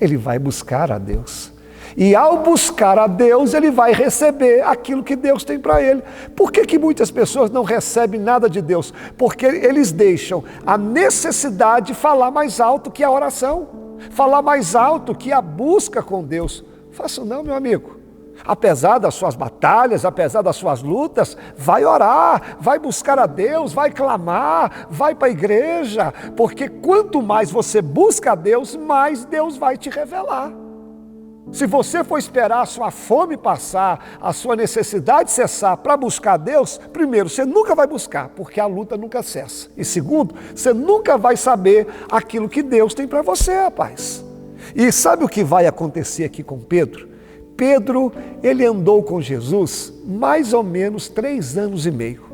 ele vai buscar a Deus. E ao buscar a Deus, ele vai receber aquilo que Deus tem para ele. Por que muitas pessoas não recebem nada de Deus? Porque eles deixam a necessidade falar mais alto que a oração, falar mais alto que a busca com Deus. Faça não, meu amigo. Apesar das suas batalhas, apesar das suas lutas, vai orar, vai buscar a Deus, vai clamar, vai para a igreja, porque quanto mais você busca a Deus, mais Deus vai te revelar. Se você for esperar a sua fome passar, a sua necessidade cessar para buscar a Deus, primeiro, você nunca vai buscar, porque a luta nunca cessa. E segundo, você nunca vai saber aquilo que Deus tem para você, rapaz. E sabe o que vai acontecer aqui com Pedro? Pedro, ele andou com Jesus mais ou menos 3 anos e meio.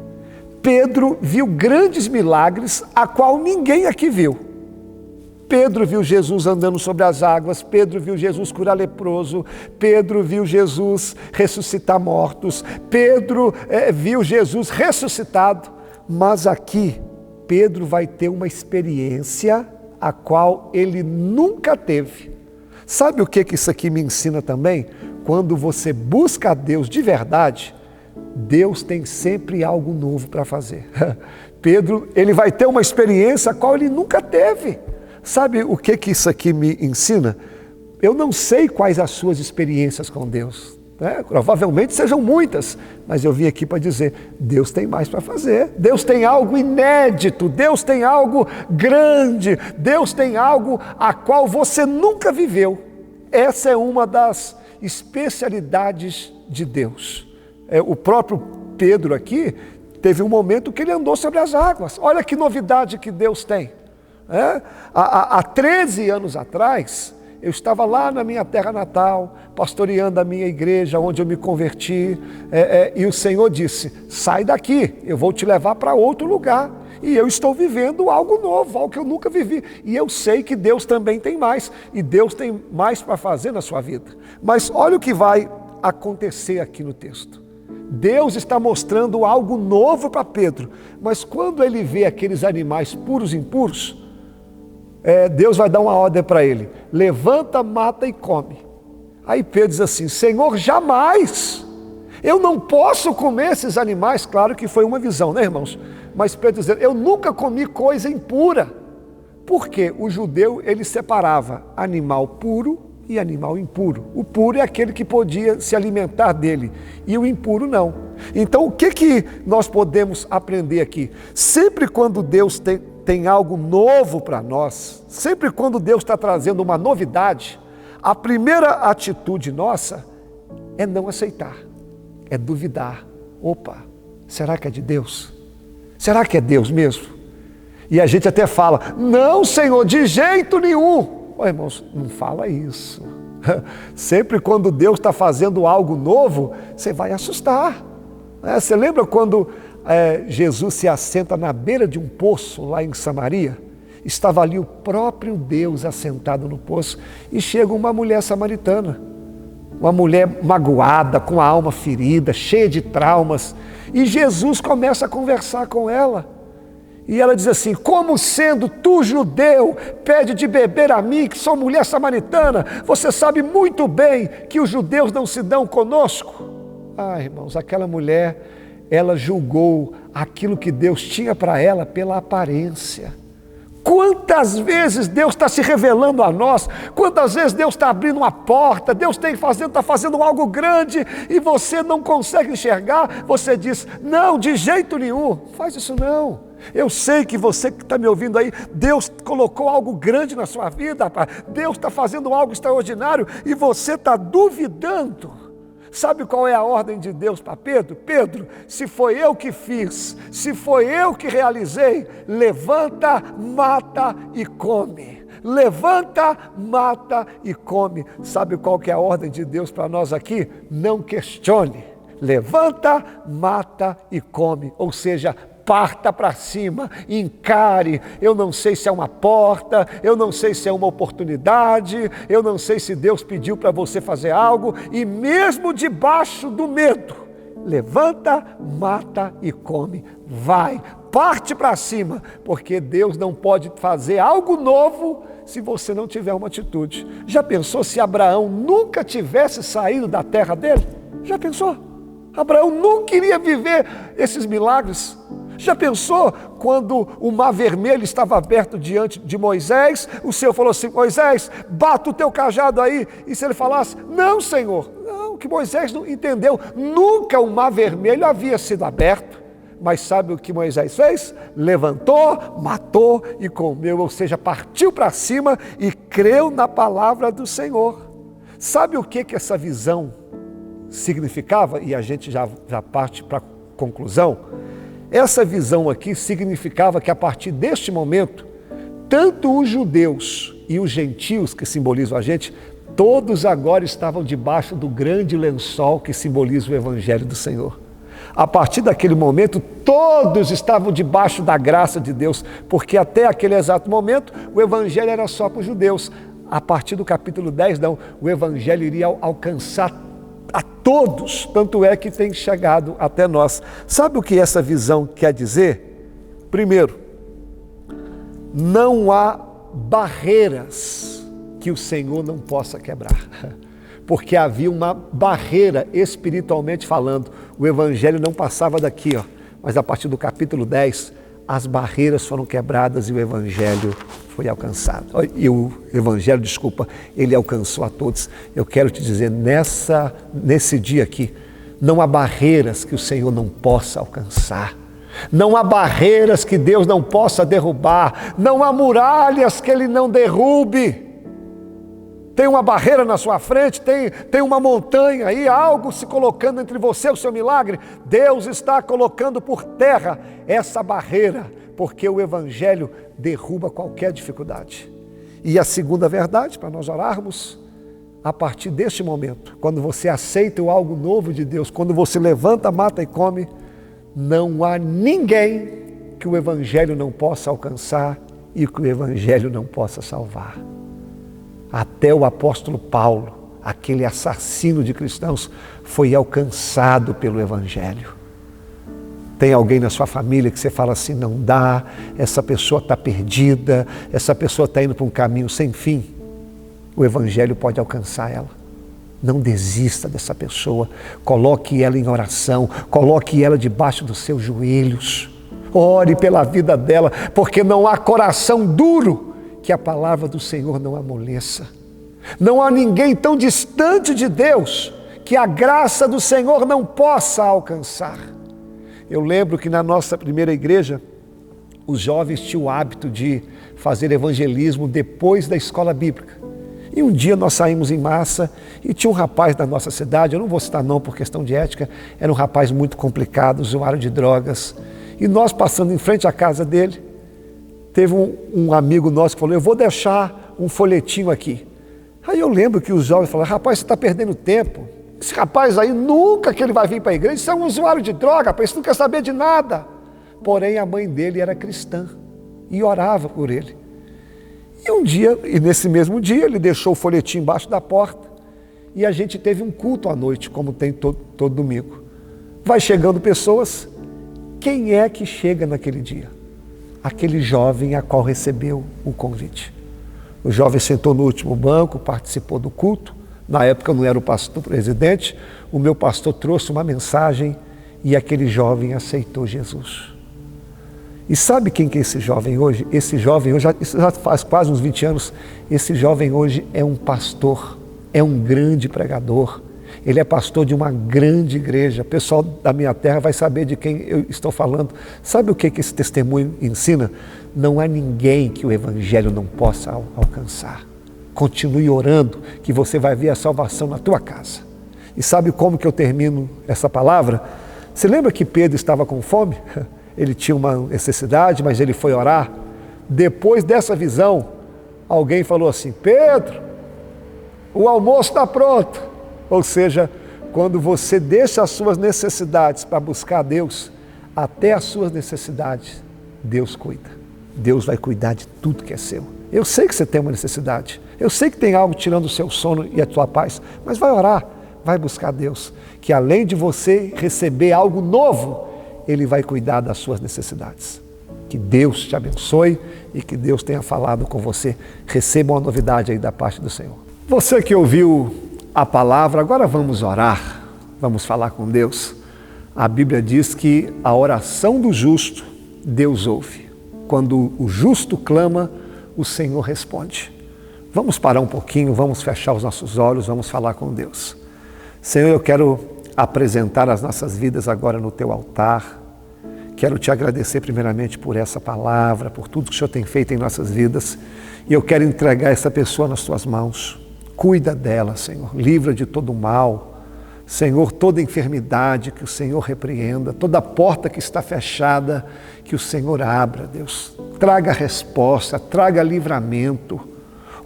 Pedro viu grandes milagres, a qual ninguém aqui viu. Pedro viu Jesus andando sobre as águas, Pedro viu Jesus curar leproso, Pedro viu Jesus ressuscitar mortos, Pedro viu Jesus ressuscitado. Mas aqui, Pedro vai ter uma experiência a qual ele nunca teve. Sabe o que isso aqui me ensina também? Quando você busca a Deus de verdade, Deus tem sempre algo novo para fazer. Pedro, ele vai ter uma experiência a qual ele nunca teve. Sabe o que isso aqui me ensina? Eu não sei quais as suas experiências com Deus, né? Provavelmente sejam muitas, mas eu vim aqui para dizer, Deus tem mais para fazer. Deus tem algo inédito, Deus tem algo grande, Deus tem algo a qual você nunca viveu. Essa é uma das especialidades de Deus. O próprio Pedro aqui teve um momento que ele andou sobre as águas. Olha que novidade que Deus tem. Há 13 anos atrás, eu estava lá na minha terra natal, pastoreando a minha igreja, onde eu me converti, e o Senhor disse, sai daqui, eu vou te levar para outro lugar. E eu estou vivendo algo novo, algo que eu nunca vivi. E eu sei que Deus também tem mais, e Deus tem mais para fazer na sua vida. Mas olha o que vai acontecer aqui no texto. Deus está mostrando algo novo para Pedro, mas quando ele vê aqueles animais puros e impuros, Deus vai dar uma ordem para ele, levanta, mata e come. Aí Pedro diz assim, Senhor, jamais, eu não posso comer esses animais. Claro que foi uma visão, né, irmãos? Mas Pedro diz, eu nunca comi coisa impura. Porque o judeu, ele separava animal puro e animal impuro. O puro é aquele que podia se alimentar dele, e o impuro não. Então o que nós podemos aprender aqui? Sempre quando Deus tem algo novo para nós, sempre quando Deus está trazendo uma novidade, a primeira atitude nossa é não aceitar, é duvidar. opa, será que é de Deus? Será que é Deus mesmo? E a gente até fala, não, Senhor, de jeito nenhum. Ô, irmãos, não fala isso. Sempre quando Deus está fazendo algo novo, você vai assustar. Você lembra quando Jesus se assenta na beira de um poço lá em Samaria? Estava ali o próprio Deus assentado no poço e chega uma mulher samaritana. Uma mulher magoada, com a alma ferida, cheia de traumas. E Jesus começa a conversar com ela. E ela diz assim, como sendo tu judeu, pede de beber a mim, que sou mulher samaritana, você sabe muito bem que os judeus não se dão conosco. Ah, irmãos, aquela mulher, ela julgou aquilo que Deus tinha para ela pela aparência. Quantas vezes Deus está se revelando a nós, quantas vezes Deus está abrindo uma porta, Deus está fazendo algo grande e você não consegue enxergar, você diz, não, de jeito nenhum, faz isso não. Eu sei que você que está me ouvindo aí, Deus colocou algo grande na sua vida, Deus está fazendo algo extraordinário e você está duvidando. Sabe qual é a ordem de Deus para Pedro? Pedro, se foi eu que fiz, se foi eu que realizei, levanta, mata e come. Levanta, mata e come. Sabe qual que é a ordem de Deus para nós aqui? Não questione. Levanta, mata e come. Ou seja, parta para cima, encare. Eu não sei se é uma porta, eu não sei se é uma oportunidade, eu não sei se Deus pediu para você fazer algo, e mesmo debaixo do medo, levanta, mata e come. Vai, parte para cima, porque Deus não pode fazer algo novo se você não tiver uma atitude. Já pensou se Abraão nunca tivesse saído da terra dele? Já pensou? Abraão nunca iria viver esses milagres. Já pensou quando o mar vermelho estava aberto diante de Moisés, o Senhor falou assim, Moisés, bata o teu cajado aí, e se ele falasse, não, Senhor, não, que Moisés não entendeu, nunca o mar vermelho havia sido aberto, mas sabe o que Moisés fez? Levantou, matou e comeu, ou seja, partiu para cima e creu na palavra do Senhor. Sabe o que essa visão significava? E a gente já parte para a conclusão. Essa visão aqui significava que a partir deste momento, tanto os judeus e os gentios que simbolizam a gente, todos agora estavam debaixo do grande lençol que simboliza o Evangelho do Senhor. A partir daquele momento, todos estavam debaixo da graça de Deus, porque até aquele exato momento, o Evangelho era só para os judeus. A partir do capítulo 10, não, o Evangelho iria alcançar a todos, tanto é que tem chegado até nós. Sabe o que essa visão quer dizer? Primeiro, não há barreiras que o Senhor não possa quebrar, porque havia uma barreira espiritualmente falando. O Evangelho não passava daqui, mas a partir do capítulo 10, as barreiras foram quebradas e o Evangelho foi alcançado. E o Evangelho, ele alcançou a todos. Eu quero te dizer, nesse dia aqui, não há barreiras que o Senhor não possa alcançar. Não há barreiras que Deus não possa derrubar. Não há muralhas que Ele não derrube. Tem uma barreira na sua frente, tem uma montanha aí, algo se colocando entre você e o seu milagre. Deus está colocando por terra essa barreira, porque o Evangelho derruba qualquer dificuldade. E a segunda verdade, para nós orarmos, a partir deste momento, quando você aceita o algo novo de Deus, quando você levanta, mata e come, não há ninguém que o Evangelho não possa alcançar e que o Evangelho não possa salvar. Até o apóstolo Paulo, aquele assassino de cristãos, foi alcançado pelo Evangelho. Tem alguém na sua família que você fala assim, não dá, essa pessoa está perdida, essa pessoa está indo para um caminho sem fim. O Evangelho pode alcançar ela. Não desista dessa pessoa, coloque ela em oração, coloque ela debaixo dos seus joelhos. Ore pela vida dela, porque não há coração duro que a palavra do Senhor não amoleça. Não há ninguém tão distante de Deus que a graça do Senhor não possa alcançar. Eu lembro que na nossa primeira igreja, os jovens tinham o hábito de fazer evangelismo depois da escola bíblica. E um dia nós saímos em massa e tinha um rapaz da nossa cidade, eu não vou citar não por questão de ética, era um rapaz muito complicado, usuário de drogas. E nós passando em frente à casa dele, teve um amigo nosso que falou, eu vou deixar um folhetinho aqui. Aí eu lembro que os jovens falaram, rapaz, você está perdendo tempo. Esse rapaz aí, nunca que ele vai vir para a igreja, isso é um usuário de droga, rapaz, isso não quer saber de nada. Porém, a mãe dele era cristã e orava por ele. E um dia, e nesse mesmo dia, ele deixou o folhetim embaixo da porta e a gente teve um culto à noite, como tem todo domingo. Vai chegando pessoas, quem é que chega naquele dia? Aquele jovem a qual recebeu o convite. O jovem sentou no último banco, participou do culto. Na época eu não era o pastor presidente, o meu pastor trouxe uma mensagem e aquele jovem aceitou Jesus. E sabe quem que é esse jovem hoje? Esse jovem hoje, isso já faz quase uns 20 anos, esse jovem hoje é um pastor, é um grande pregador. Ele é pastor de uma grande igreja. O pessoal da minha terra vai saber de quem eu estou falando. Sabe o que esse testemunho ensina? Não há ninguém que o evangelho não possa alcançar. Continue orando que você vai ver a salvação na tua casa. E sabe como que eu termino essa palavra? Você lembra que Pedro estava com fome? Ele tinha uma necessidade, mas ele foi orar. Depois dessa visão, alguém falou assim, Pedro, o almoço está pronto. Ou seja, quando você deixa as suas necessidades para buscar Deus, até as suas necessidades, Deus cuida. Deus vai cuidar de tudo que é seu. Eu sei que você tem uma necessidade. Eu sei que tem algo tirando o seu sono e a tua paz. Mas vai orar, vai buscar Deus. Que além de você receber algo novo, Ele vai cuidar das suas necessidades. Que Deus te abençoe e que Deus tenha falado com você. Receba uma novidade aí da parte do Senhor. Você que ouviu a palavra, agora vamos orar, vamos falar com Deus. A Bíblia diz que a oração do justo, Deus ouve. Quando o justo clama, o Senhor responde. Vamos parar um pouquinho, vamos fechar os nossos olhos, vamos falar com Deus. Senhor, eu quero apresentar as nossas vidas agora no Teu altar. Quero Te agradecer primeiramente por essa palavra, por tudo que o Senhor tem feito em nossas vidas. E eu quero entregar essa pessoa nas Tuas mãos. Cuida dela, Senhor, livra de todo o mal. Senhor, toda enfermidade que o Senhor repreenda, toda porta que está fechada, que o Senhor abra, Deus. Traga resposta, traga livramento.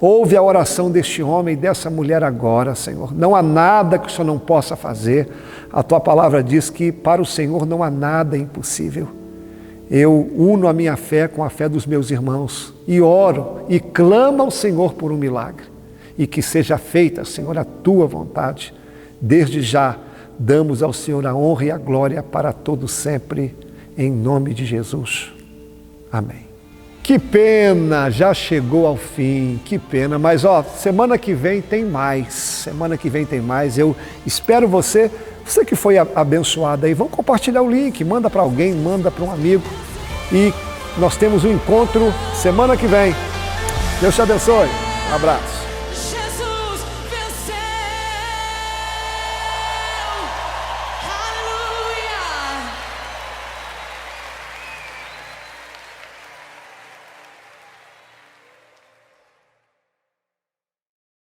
Ouve a oração deste homem e dessa mulher agora, Senhor. Não há nada que o Senhor não possa fazer. A Tua palavra diz que para o Senhor não há nada impossível. Eu uno a minha fé com a fé dos meus irmãos e oro e clamo ao Senhor por um milagre. E que seja feita, Senhor, a Tua vontade. Desde já, damos ao Senhor a honra e a glória para todos sempre, em nome de Jesus. Amém. Que pena, já chegou ao fim, que pena. Mas, semana que vem tem mais. Semana que vem tem mais. Eu espero você que foi abençoado aí, vamos compartilhar o link, manda para alguém, manda para um amigo. E nós temos um encontro semana que vem. Deus te abençoe. Um abraço.